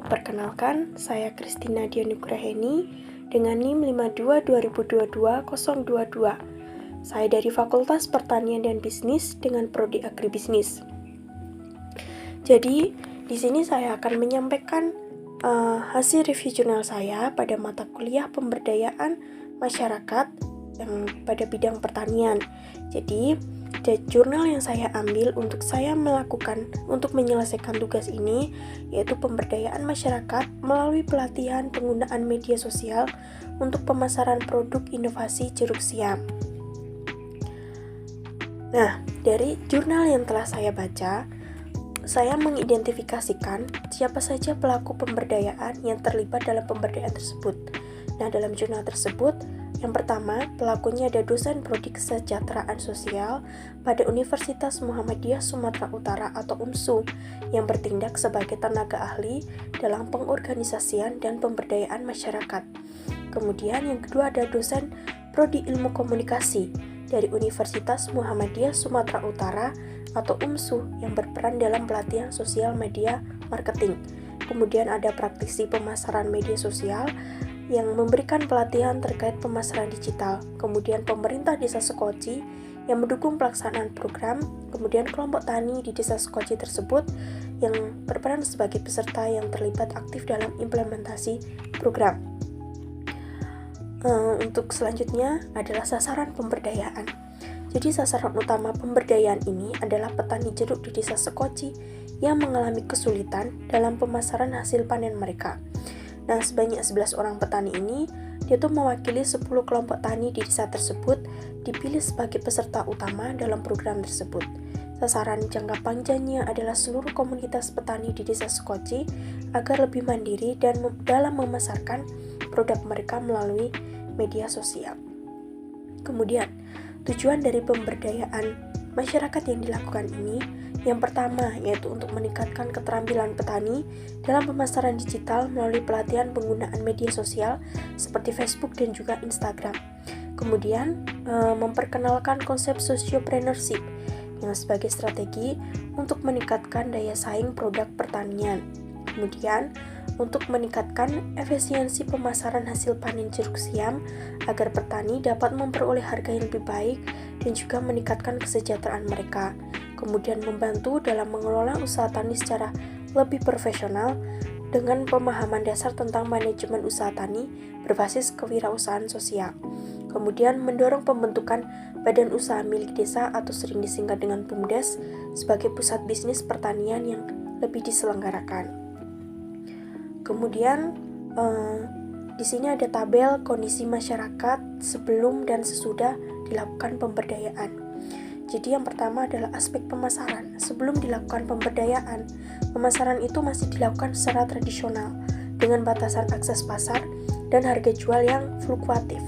Perkenalkan, saya Kristina Dianugraheni dengan NIM 522022. Saya dari Fakultas Pertanian dan Bisnis dengan Prodi Agribisnis. Jadi, di sini saya akan menyampaikan hasil review jurnal saya pada mata kuliah pemberdayaan masyarakat yang pada bidang pertanian. Jadi, jurnal yang saya ambil untuk menyelesaikan tugas ini yaitu pemberdayaan masyarakat melalui pelatihan penggunaan media sosial untuk pemasaran produk inovasi jeruk siam. Nah, dari jurnal yang telah saya baca, saya mengidentifikasikan siapa saja pelaku pemberdayaan yang terlibat dalam pemberdayaan tersebut. Nah, dalam jurnal tersebut, yang pertama, pelakunya ada dosen Prodi Kesejahteraan Sosial pada Universitas Muhammadiyah Sumatera Utara atau UMSU yang bertindak sebagai tenaga ahli dalam pengorganisasian dan pemberdayaan masyarakat. Kemudian yang kedua ada dosen Prodi Ilmu Komunikasi dari Universitas Muhammadiyah Sumatera Utara atau UMSU yang berperan dalam pelatihan sosial media marketing. Kemudian ada praktisi pemasaran media sosial yang memberikan pelatihan terkait pemasaran digital. Kemudian pemerintah Desa Sekoci yang mendukung pelaksanaan program. Kemudian kelompok tani di Desa Sekoci tersebut yang berperan sebagai peserta yang terlibat aktif dalam implementasi program. Untuk selanjutnya adalah sasaran pemberdayaan. Jadi sasaran utama pemberdayaan ini adalah petani jeruk di Desa Sekoci yang mengalami kesulitan dalam pemasaran hasil panen mereka. Nah, sebanyak 11 orang petani ini, dia tuh mewakili 10 kelompok tani di desa tersebut dipilih sebagai peserta utama dalam program tersebut. Sasaran jangka panjangnya adalah seluruh komunitas petani di Desa Sekoci agar lebih mandiri dan dalam memasarkan produk mereka melalui media sosial. Kemudian, tujuan dari pemberdayaan masyarakat yang dilakukan ini yang pertama yaitu untuk meningkatkan keterampilan petani dalam pemasaran digital melalui pelatihan penggunaan media sosial seperti Facebook dan juga Instagram. Kemudian memperkenalkan konsep sociopreneurship yang sebagai strategi untuk meningkatkan daya saing produk pertanian. Kemudian untuk meningkatkan efisiensi pemasaran hasil panen jeruk siam agar petani dapat memperoleh harga yang lebih baik dan juga meningkatkan kesejahteraan mereka. Kemudian membantu dalam mengelola usaha tani secara lebih profesional dengan pemahaman dasar tentang manajemen usaha tani berbasis kewirausahaan sosial. Kemudian mendorong pembentukan badan usaha milik desa atau sering disingkat dengan BUMDes sebagai pusat bisnis pertanian yang lebih diselenggarakan. Kemudian di sini ada tabel kondisi masyarakat sebelum dan sesudah dilakukan pemberdayaan. Jadi yang pertama adalah aspek pemasaran. Sebelum dilakukan pemberdayaan, pemasaran itu masih dilakukan secara tradisional dengan batasan akses pasar dan harga jual yang fluktuatif.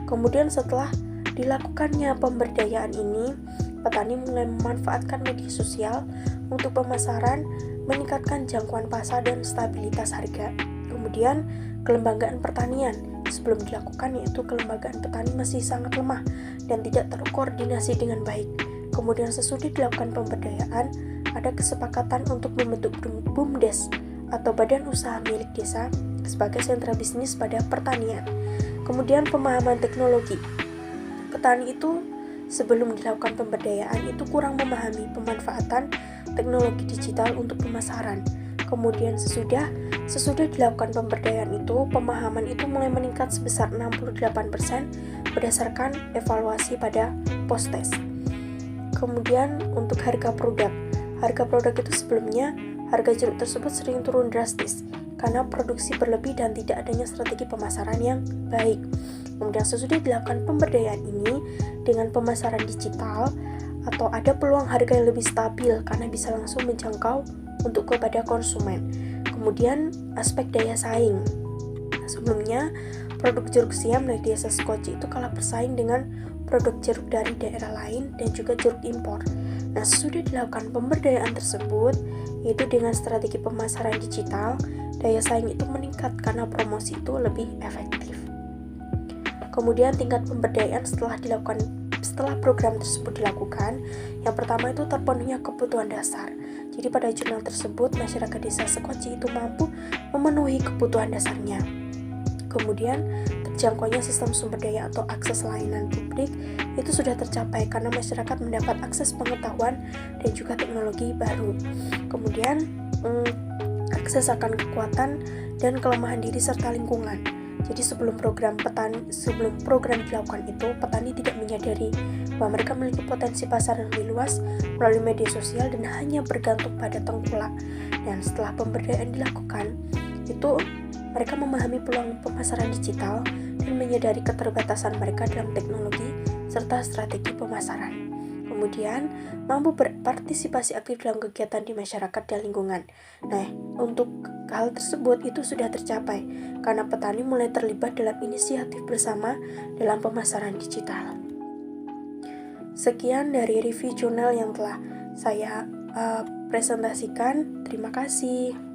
Kemudian setelah dilakukannya pemberdayaan ini, petani mulai memanfaatkan media sosial untuk pemasaran, meningkatkan jangkauan pasar dan stabilitas harga. Kemudian kelembagaan pertanian. Sebelum dilakukan yaitu kelembagaan petani masih sangat lemah dan tidak terkoordinasi dengan baik. Kemudian sesudah dilakukan pemberdayaan, ada kesepakatan untuk membentuk BUMDes atau badan usaha milik desa sebagai sentra bisnis pada pertanian. Kemudian pemahaman teknologi. Petani itu sebelum dilakukan pemberdayaan itu kurang memahami pemanfaatan teknologi digital untuk pemasaran. Kemudian sesudah dilakukan pemberdayaan itu, pemahaman itu mulai meningkat sebesar 68% berdasarkan evaluasi pada post-test. Kemudian untuk harga produk itu sebelumnya harga jeruk tersebut sering turun drastis karena produksi berlebih dan tidak adanya strategi pemasaran yang baik. Kemudian sesudah dilakukan pemberdayaan ini dengan pemasaran digital atau ada peluang harga yang lebih stabil karena bisa langsung menjangkau untuk kepada konsumen. Kemudian aspek daya saing. Sebelumnya produk jeruk siam dari Desa Sekoci itu kalah bersaing dengan produk jeruk dari daerah lain dan juga jeruk impor. Nah, sesudah dilakukan pemberdayaan tersebut, yaitu dengan strategi pemasaran digital, daya saing itu meningkat karena promosi itu lebih efektif. Kemudian tingkat pemberdayaan setelah program tersebut dilakukan, yang pertama itu terpenuhnya kebutuhan dasar. Jadi pada jurnal tersebut, masyarakat desa Sekoci itu mampu memenuhi kebutuhan dasarnya. Kemudian, terjangkaunya sistem sumber daya atau akses layanan publik itu sudah tercapai karena masyarakat mendapat akses pengetahuan dan juga teknologi baru. Kemudian, akses akan kekuatan dan kelemahan diri serta lingkungan. Jadi sebelum program dilakukan itu, petani tidak menyadari bahwa mereka memiliki potensi pasar yang lebih luas melalui media sosial dan hanya bergantung pada tengkulak. Dan setelah pemberdayaan dilakukan, itu mereka memahami peluang pemasaran digital dan menyadari keterbatasan mereka dalam teknologi serta strategi pemasaran. Kemudian, mampu berpartisipasi aktif dalam kegiatan di masyarakat dan lingkungan. Nah, untuk hal tersebut itu sudah tercapai karena petani mulai terlibat dalam inisiatif bersama dalam pemasaran digital. Sekian dari review jurnal yang telah saya presentasikan. Terima kasih.